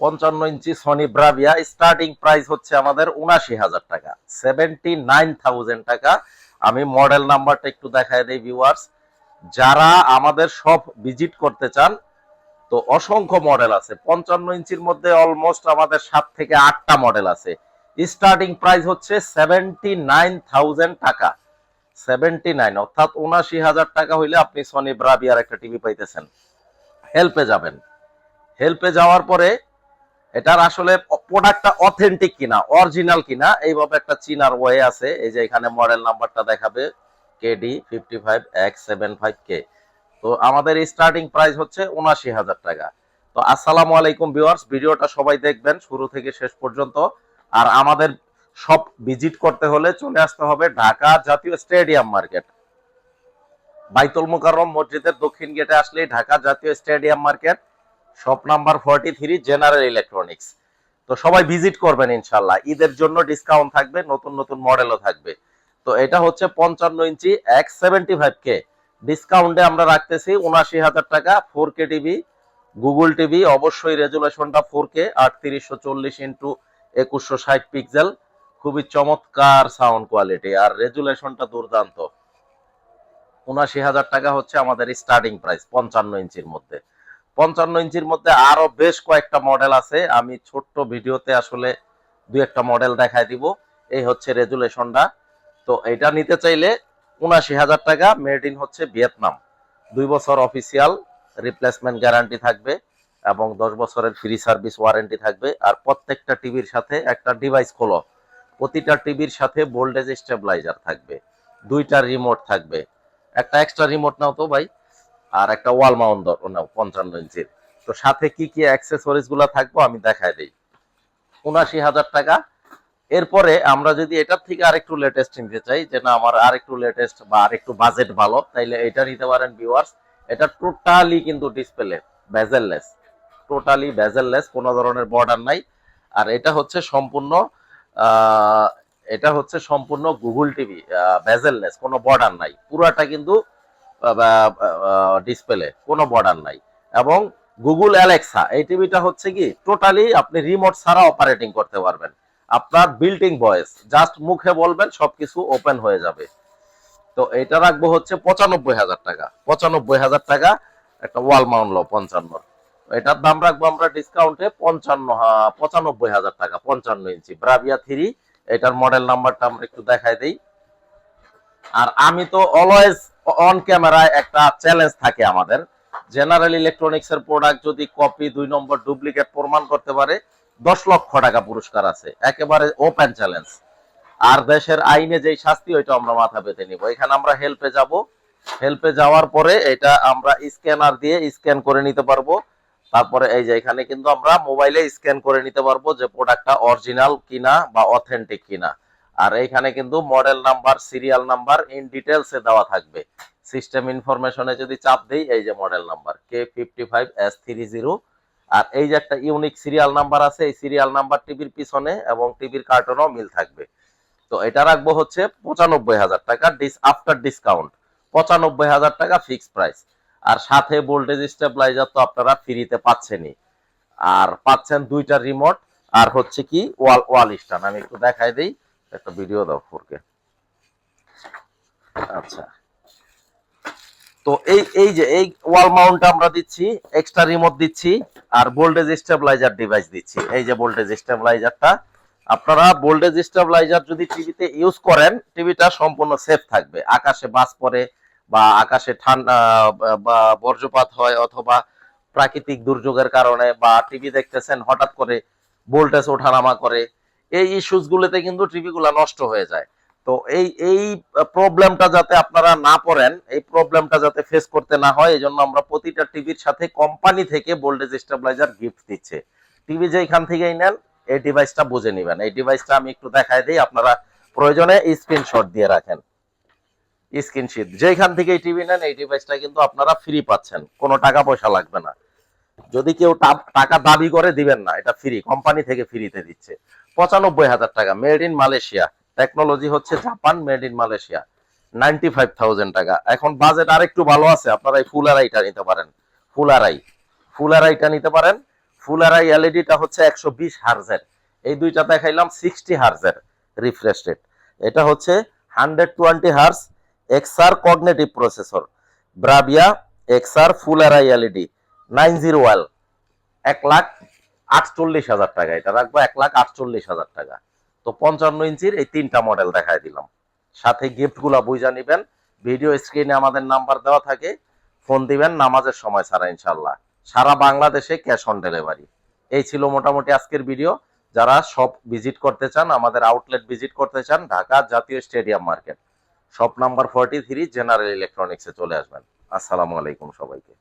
55 ইঞ্চি Sony Bravia, starting price হচ্ছে আমাদের 79,000 টাকা, 79,000 টাকা। আমি মডেল নাম্বারটা একটু দেখায় দেই ভিউয়ার্স, যারা আমাদের সব ভিজিট করতে চান, তো অসংখ্য মডেল আছে। 55 ইঞ্চির মধ্যে অলমোস্ট আমাদের 7 থেকে 8টা মডেল আছে। স্টার্টিং প্রাইস হচ্ছে 79,000 টাকা, 79, অর্থাৎ 79,000 টাকা হইলে আপনি সনি ব্রাভিয়ার একটা টিভি পাইতেছেন। হেল্পে যাবেন, হেল্পে যাওয়ার পরে এটার আসলে প্রোডাক্টটা অথেন্টিক কিনা, অরিজিনাল কিনা, এইভাবে একটা চিনার ওয়ে আছে। এই যে এখানে মডেল নাম্বারটা দেখাবে KD55X75K। তো আমাদের স্টার্টিং প্রাইস হচ্ছে 79,000 টাকা। তো আসসালামু আলাইকুম ভিউয়ার্স, ভিডিওটা সবাই দেখবেন শুরু থেকে শেষ পর্যন্ত। আর আমাদের সব ভিজিট করতে হলে চলে আসতে হবে ঢাকা জাতীয় স্টেডিয়াম মার্কেট, বাইতুল মুকাররম মসজিদের দক্ষিণ গেটে আসলেই ঢাকা জাতীয় stadium market, shop number 43, general electronics. তো সবাই ভিজিট করবেন ইনশাল্লাহ। ঈদের জন্য ডিসকাউন্ট থাকবে, নতুন নতুন মডেলও থাকবে। তো এটা হচ্ছে 55 ইঞ্চি X75K, ডিসকাউন্টে আমরা রাখতেছি 79,000 টাকা। 4K টিভি, গুগল টিভি, অবশ্যই রেজুলেশনটা 4K, 3840x2160 পিক্সেল, খুবই চমৎকার সাউন্ড কোয়ালিটি, আর রেজুলেশনটা দুর্দান্ত। 79,000 টাকা হচ্ছে আমাদের স্টার্টিং প্রাইস 55 ইঞ্চির মধ্যে। 55 ইঞ্চির মধ্যে আরো বেশ কয়েকটা মডেল আছে, আমি ছোট্ট ভিডিওতে আসলে দুই একটা মডেল দেখায় দিব। এই হচ্ছে রেজুলেশনটা। তো এটা নিতে চাইলে 79,000 টাকা, মেড ইন হচ্ছে ভিয়েতনাম, 2 বছর অফিসিয়াল রিপ্লেসমেন্ট গ্যারান্টি থাকবে এবং 10 বছরের ফ্রি সার্ভিস ওয়ারেন্টি থাকবে। আর প্রত্যেকটা টিভির সাথে একটা ডিভাইস খোলো, প্রতিটা টিভির সাথে ভোল্টেজ স্টেবিলাইজার থাকবে, 2টা রিমোট থাকবে, একটা এক্সট্রা রিমোট নাও তো ভাই, আর একটা ওয়াল মাউন্ট নাও 55 ইঞ্চির। তো সাথে কি কি অ্যাক্সেসরিজ গুলা থাকবো আমি দেখাই দিই। 79,000 টাকা। এরপরে আমরা যদি এটার থেকে আরেকটু লেটেস্ট নিতে চাই, যে না আমার আরেকটু লেটেস্ট বা আরেকটু বাজেট ভালো, তাইলে এটা নিতে পারেন ভিউয়ার্স। এটা টোটালি কিন্তু ডিসপ্লে বেজেললেস, টোটালি বেজেললেস, কোনো ধরনের বর্ডার নাই। আর এটা হচ্ছে সম্পূর্ণ আহ এটা হচ্ছে সম্পূর্ণ গুগল টিভি, বেজেললেস, কোনো বর্ডার নাই, পুরাটা কিন্তু ডিসপ্লে, কোনো বর্ডার নাই। এবং গুগল অ্যালেক্সা, এই টিভিটা হচ্ছে কি টোটালি আপনি রিমোট ছাড়া অপারেটিং করতে পারবেন। আপনার বিল্ট ইন ভয়েস, জাস্ট মুখে বলবেন সবকিছু ওপেন হয়ে যাবে। তো এটা রাখবো হচ্ছে 95,000 টাকা, 95,000 টাকা। একটা ওয়াল মাউন্ট লো 55, এটার দাম রাখবো আমরা ডিসকাউন্টে 95,000 টাকা। 55 ইঞ্চি ব্রাভিয়া 3, এটার মডেল নাম্বারটা আমরা একটু দেখাই দিই। আর আমি তো অলওয়েজ অন ক্যামেরায় একটা চ্যালেঞ্জ থাকে আমাদের, জেনারেল ইলেকট্রনিক্স এর প্রোডাক্ট যদি কপি 2 নম্বর ডুপ্লিকেট প্রমাণ করতে পারে 10 লক্ষ টাকা পুরস্কার আছে, একেবারে ওপেন চ্যালেঞ্জ। আর দেশের আইনে যেই শাস্তি, ওইটা আমরা মাথা পেতে নিব। এখানে আমরা হেল্পে যাব, হেল্পে যাওয়ার পরে এটা আমরা স্ক্যানার দিয়ে স্ক্যান করে নিতে পারবো। তারপরে এই যে এখানে কিন্তু আমরা মোবাইলে স্ক্যান করে নিতে পারবো যে প্রোডাক্টটা অরিজিনাল কিনা বা অথেন্টিক কিনা। আর এইখানে কিন্তু model number, serial number in ডিটেলসে দেওয়া থাকবে। সিস্টেম ইনফরমেশনে যদি চাপ দেই, এই যে মডেল নাম্বার K55S30, আর এই যে একটা ইউনিক সিরিয়াল নাম্বার আছে, এই সিরিয়াল নাম্বার টিভির পিছনে এবং টিভির কার্টনও মিল থাকবে। তো এটা রাখবো হচ্ছে 95,000 টাকা আফটার ডিসকাউন্ট, 95,000 টাকা ফিক্সড প্রাইস। আর সাথে ভোল্টেজ স্টেবিলাইজার তো আপনারা ফ্রিতে পাচ্ছেনই, আর পাচ্ছেন 2টা রিমোট, আর হচ্ছে কি ওয়াল স্ট্যান্ড। আমি একটু দেখাই দিই, একটা ভিডিও দাও 4K। আচ্ছা, তো এই যে এই ওয়াল মাউন্ট আমরা দিচ্ছি, এক্সট্রা রিমোট দিচ্ছি, আর ভোল্টেজ স্টেবিলাইজার ডিভাইস দিচ্ছি। এই যে ভোল্টেজ স্টেবিলাইজারটা, আপনারা ভোল্টেজ স্টেবিলাইজার যদি টিভিতে ইউজ করেন, টিভিটা সম্পূর্ণ সেফ থাকবে। আকাশে বাজ পড়ে বা আকাশে ঠান্ডা বা বজ্রপাত হয়, অথবা প্রাকৃতিক দুর্যোগের কারণে, বা টিভি দেখতেছেন হঠাৎ করে ভোল্টেজ ওঠানামা করে, এই ইস্যুস গুলোতে কিন্তু টিভিগুলো নষ্ট হয়ে যায়। তো এই প্রবলেমটা যাতে আপনারা না পড়েন, এই প্রবলেমটা যাতে ফেস করতে না হয়, এই জন্য আমরা প্রতিটা টিভির সাথে কোম্পানি থেকে ভোল্টেজ স্টেবিলাইজার গিফট দিচ্ছে। টিভি যেখান থেকেই নেন, এই ডিভাইসটা বুঝে নেবেন। এই ডিভাইসটা আমি একটু দেখাই দিই, আপনারা প্রয়োজনে স্ক্রিনশট দিয়ে রাখেন। স্ক্রিনশট যেখান থেকে টিভি নেন, এই ডিভাইসটা কিন্তু আপনারা ফ্রি পাচ্ছেন, কোনো টাকা পয়সা লাগবে না। যদি কেউ টাকা দাবি করে, দিবেন না, এটা ফ্রি, কোম্পানি থেকে ফ্রিতে দিচ্ছে। 95,000 টাকা, মেড ইন মালয়েশিয়া, টেকনোলজি হচ্ছে জাপান, মেড ইন মালয়েশিয়া। 95,000 টাকা। এখন বাজেট আরেকটু ভালো আছে, আপনারা এই ফুল আড়াইটা নিতে পারেন, ফুল আড়াইটা নিতে পারেন। ফুল আরাই এলইডিটা হচ্ছে 120 হার্জের। এই দুইটা দেখাইলাম 60 হার্জের রিফ্রেশ রেট। এটা হচ্ছে 120 hertz XR cognitive processor, Bravia XR full array LED 90 wall, 1,48,000 টাকা। এটা রাখবো 1,48,000 টাকা। তো 55 ইঞ্চির এই তিনটা মডেল দেখাই দিলাম। সাথে গিফট গুলা বুঝা নিবেন। ভিডিও স্ক্রিনে আমাদের নাম্বার দেওয়া থাকে, ফোন দিবেন নামাজের সময় ছাড়া ইনশাল্লাহ। সারা বাংলাদেশে ক্যাশ অন ডেলিভারি। এই ছিল মোটামুটি আজকের ভিডিও। যারা শপ ভিজিট করতে চান, আমাদের আউটলেট ভিজিট করতে চান, ঢাকা জাতীয় stadium market, shop number 43, general ইলেকট্রনিক্সে চলে আসবেন। আসসালামু আলাইকুম সবাইকে।